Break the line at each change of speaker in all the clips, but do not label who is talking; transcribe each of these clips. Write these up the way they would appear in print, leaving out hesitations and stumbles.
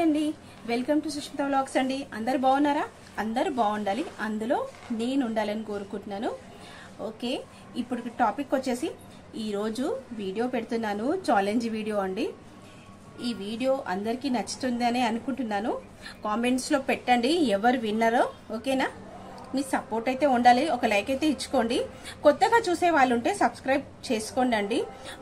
Hi అండి, welcome to Sushmita vlogs అండి. అందరు బాగున్నారా? అందరూ బాగుండాలి, అందులో నేను ఉండాలని కోరుకుంటున్నాను. ఓకే, ఇప్పుడు టాపిక్ వచ్చేసి ఈరోజు వీడియో పెడుతున్నాను, ఛాలెంజ్ వీడియో అండి. ఈ వీడియో అందరికీ నచ్చుతుందని అనుకుంటున్నాను. కామెంట్స్లో పెట్టండి ఎవరు విన్నరో. ఓకేనా? మీ సపోర్ట్ అయితే ఉండాలి, ఒక లైక్ అయితే ఇచ్చుకోండి. కొత్తగా చూసే వాళ్ళు ఉంటే సబ్స్క్రైబ్ చేసుకోండి అండి.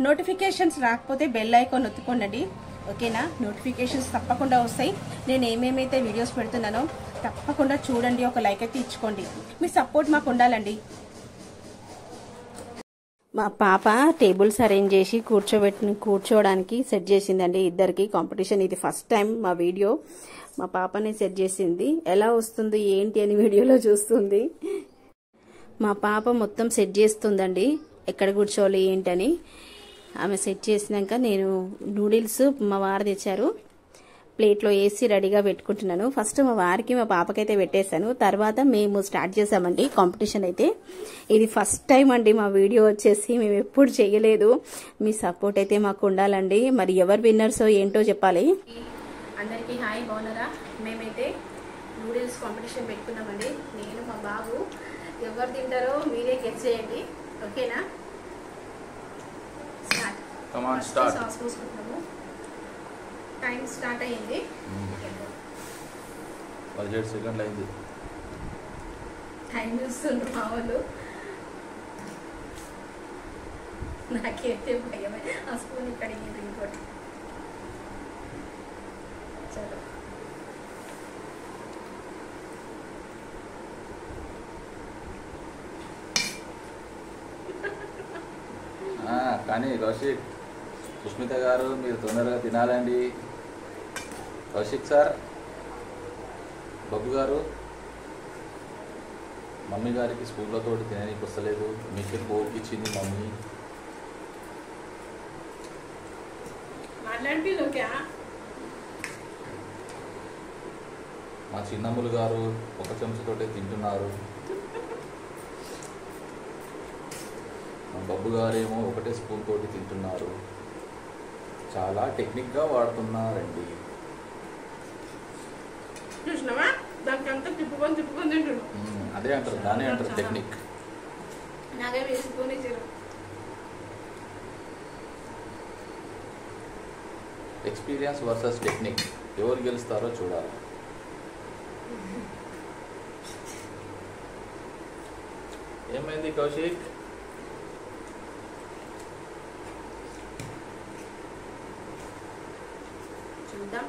నోటిఫికేషన్స్ రాకపోతే బెల్ ఐకాన్ ఒత్తుకోండి. ఓకేనా? నోటిఫికేషన్స్ తప్పకుండా వస్తాయి. నేను ఏమేమైతే వీడియోస్ పెడుతున్నానో తప్పకుండా చూడండి, ఒక లైక్ అయితే ఇచ్చుకోండి. మీ సపోర్ట్ మాకు ఉండాలండి. మా పాప టేబుల్స్ అరేంజ్ చేసి కూర్చోవడానికి సెట్ చేసిందండి. ఇద్దరికి కాంపిటీషన్. ఇది ఫస్ట్ టైం మా వీడియో మా పాపని సెట్ చేసింది. ఎలా వస్తుంది ఏంటి అని వీడియోలో చూస్తుంది. మా పాప మొత్తం సెట్ చేస్తుందండి, ఎక్కడ కూర్చోవాలి ఏంటని. ఆమె సెట్ చేసినాక నేను నూడిల్స్ మా వారు తెచ్చారు, ప్లేట్లో వేసి రెడీగా పెట్టుకుంటున్నాను. ఫస్ట్ మా వారికి మా పాపకైతే పెట్టేశాను, తర్వాత మేము స్టార్ట్ చేసామండి కాంపిటీషన్. అయితే ఇది ఫస్ట్ టైం అండి మా వీడియో వచ్చేసి, మేము ఎప్పుడు చేయలేదు. మీ సపోర్ట్ అయితే మాకు ఉండాలండి. మరి ఎవరు విన్నర్సో ఏంటో చెప్పాలి. అందరికీ హాయ్, బాగున్నారా? మేమైతే నూడిల్స్ కాంపిటీషన్ పెట్టుకున్నామండి, నేను మా బాబు. ఎవరు తింటారో మీరే గెస్ చేయండి. ఓకేనా? స్టార్ట్. సాస్ పోసుకుంటున్నాము. టైం స్టార్ట్ అయ్యింది.
17 సెకండ్లు అయింది.
టైం చూస్తుండ్రు మా వాళ్ళు. నాకైతే భయమే. ఆ స్పూన్ ఇక్కడ ఇంకోటి. చలో.
కానీ కౌశిక్, సుష్మిత గారు మీరు తొందరగా తినాలండి. కౌశిక్ సార్, బాబు గారు, మమ్మీ గారికి స్పూన్లతో తినడానికి వస్తలేదు, మీకు ఫోర్క్ ఇచ్చింది మమ్మీ. మా చిన్నమ్ములు గారు ఒక చెంచాతోటే తింటున్నారు. మా బాబు గారేమో ఒకటే స్పూన్ తోటి తింటున్నారు. చాలా టెక్నిక్గా వాడుతున్నారండి. అదే అంటారు, దానే అంటారు టెక్నిక్. ఎక్స్పీరియన్స్ వర్సెస్ టెక్నిక్, ఎవరు గెలుస్తారో చూడాలి. ఏమైంది కౌశిక్?
చూద్దాం,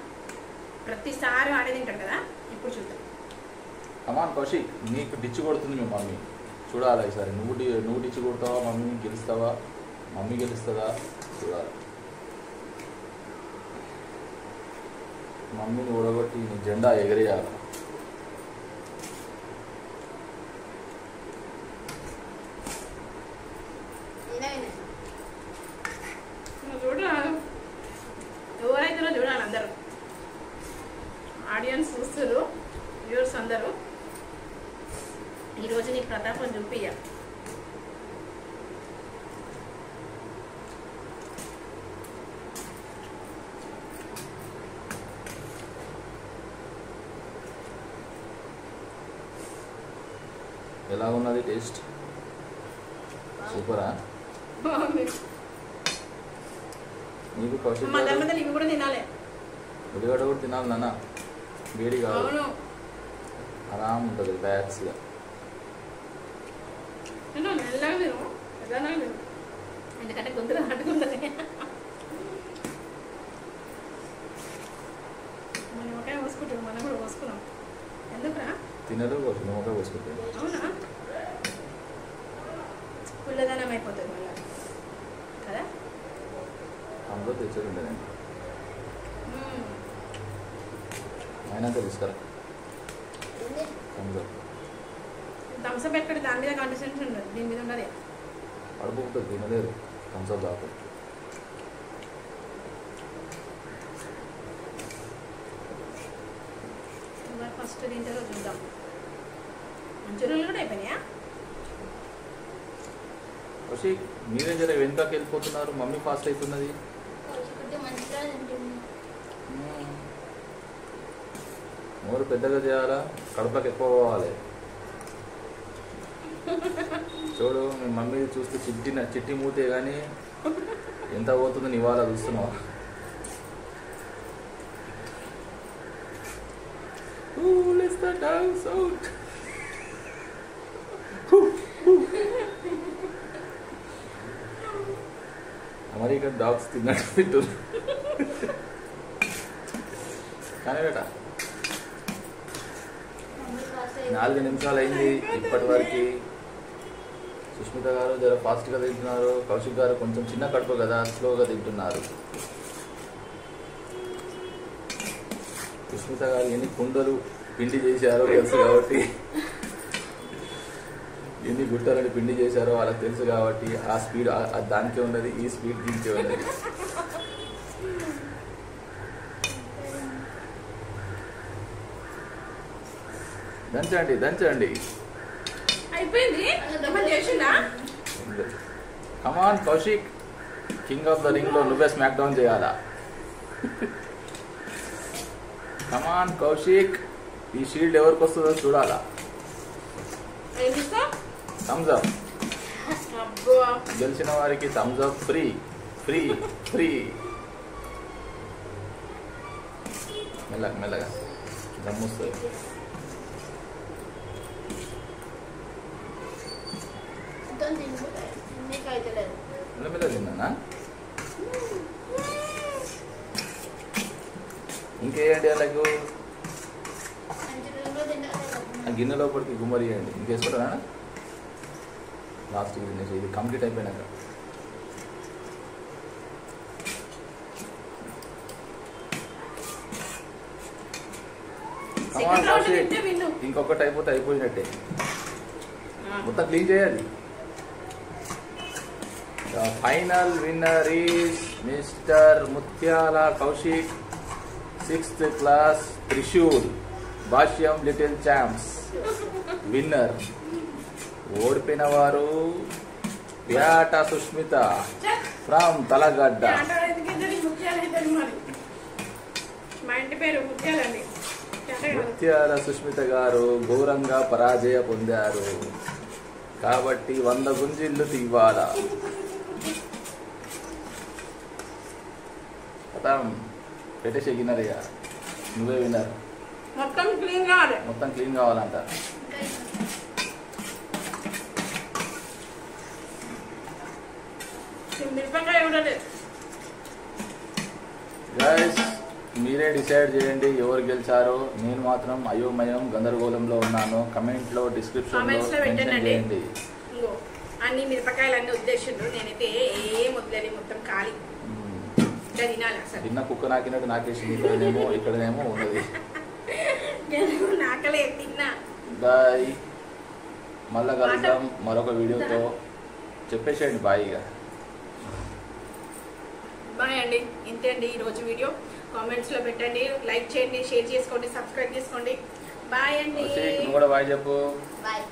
ప్రతిసారి ఆడే తింటాడు కదా, ఇప్పుడు చూద్దాం.
కమాన్ కౌశిక్, నీకు డిచ్చి కొడుతుంది మీ మమ్మీ, చూడాలి ఈసారి. నువ్వు డిచ్చి కొడతావా, మమ్మీ గెలుస్తావా, మమ్మీ గెలుస్తుందా చూడాలి. మమ్మీని ఓడగొట్టి నీ జెండా ఎగరేయాలి.
ఎవరైతే చూడాలి, అందరూ ఆడియన్స్ చూస్తారు, వ్యూవర్స్ అందరూ. ఈరోజు నీకు ప్రతాపం చూపియ్య.
ఎలా ఉన్నది టేస్ట్? సూపరా? నీకు కౌశిక్
ఇవి కూడా తినాలి,
ఉల్లిగడ్డ కూడా తినాలి నాన్న, వేడి కాదు, ఆరామ్ ఉంటుంది రిలాక్స్గా.
ఎందుకంటే గొంతుగా అడ్డుకుంటుంది. నిమ్మకాయ పోసుకుంటాం, మనం కూడా పోసుకున్నాం. ఎందుకురా
తినరు, నిమ్మకాయ పోసుకుంటాం.
అవునా? పుల్లదనం అయిపోతుంది మళ్ళీ కదా.
అందులో తెచ్చేది ఉండేదండి, అయినాక తీసుకురా.
థమ్స్అప్ ఎక్కడ దాని మీద కాన్సన్ట్రేషన్ ఉండదు, దీని మీద ఉండదు.
అడుపుకుంటుంది, తినలేరు థమ్స్అప్ దాకా.
ఫస్ట్ తింటారో చూద్దాం. మంచూరియన్లు కూడా అయిపోయినాయా?
కౌశిక్, మీరే జర వెనుకకి వెళ్ళిపోతున్నారు, మమ్మీ ఫాస్ట్ అవుతున్నది. నోరు పెద్దగా చేయాలా, కడుపులోకి ఎక్కువ పోవాలి. చూడు మీ మమ్మీ చూస్తే చిట్టి మూతే కానీ ఎంత పోతుందో నీ వాళ్ళ చూస్తున్నావా? అమెరికన్ డాగ్స్ తిన్నట్టు తింటు కానీ బేట 4 నిమిషాలు అయింది ఇప్పటి వరకు. సుష్మిత గారు జర ఫాస్ట్గా తింటున్నారు, కౌశిక్ గారు కొంచెం చిన్న కడుపు కదా స్లోగా తింటున్నారు. సుష్మిత గారు ఎన్ని కుండలు పిండి చేశారో తెలుసు కాబట్టి, ఎన్ని గుట్టలని పిండి చేశారో వాళ్ళకి తెలుసు కాబట్టి ఆ స్పీడ్ దానికే ఉన్నది, ఈ స్పీడ్ దీనికే ఉన్నది. దంచండి దంచండి. Come on Kaushik, king of the ring లో నువ్వే స్మాక్ డౌన్ చేయాలా? కమాన్ కౌశిక్, ఈ షీల్డ్ ఎవరికి వస్తుందో చూడాలా? Thumbs up. గెలిచిన వారికి thumbs up free free free. మెల్లగా మెల్లగా దమ్ముస్తుంది. మెల్ల తిన్నానా? ఇంకేయండి అలాగూ గిన్నె లోపలికి గుమ్మరి వేయండి. ఇంకేసుకుంటారా? లాస్ట్ తినేసి ఇది కంప్లీట్ అయిపోయినాక. ఇంకొకటి అయిపోతే అయిపోయినట్టే. మొత్తం క్లీన్ చేయాలి. The final winner is Mr. Mutyala Kaushik, 6th class Trishul Bhashyam Little Champs winner. ఓడిపోయిన వారు ప్యాట సుష్మిత ఫ్రమ్ తలగడ్డ. ముత్యాల సుష్మిత గారు ఘోరంగా పరాజయ పొందారు కాబట్టి 100 గుంజిళ్ళు తీవాలా. పెట్టేసి విన్నర్ ఇక నువ్వే విన్నర్. మొత్తం క్లీన్ కావాలంట. గైస్ మీరే డిసైడ్ చేయండి ఎవరు గెలిచారో. నేను మాత్రం అయోమయం గందరగోళంలో ఉన్నాను. కమెంట్ లో డిస్క్రిప్షన్ లో మెన్షన్ చేయండి.
అన్ని మిరపకాయలు అన్ని ఉద్దేశంలో నేనైతే ఏం వద్దని మొత్తం ఖాళీ
తిన్న కుక్క నాకినట్టు నాకేసింది. ఇక్కడనేమో ఉన్నది.
నాకలే తిన్నా.
బాయ్, మళ్ళా కలుద్దాం మరొక వీడియోతో. చెప్పేసేయండి బాయ్. ఇక
బాయ్ అండి. ఇంతే అండి ఈరోజు వీడియో. కామెంట్స్ లో పెట్టండి, లైక్ చేయండి, షేర్ చేసుకోండి, సబ్స్క్రైబ్ చేసుకోండి. బాయ్ అండి.
నువ్వు కూడా బాయ్ చెప్పు.
బాయ్.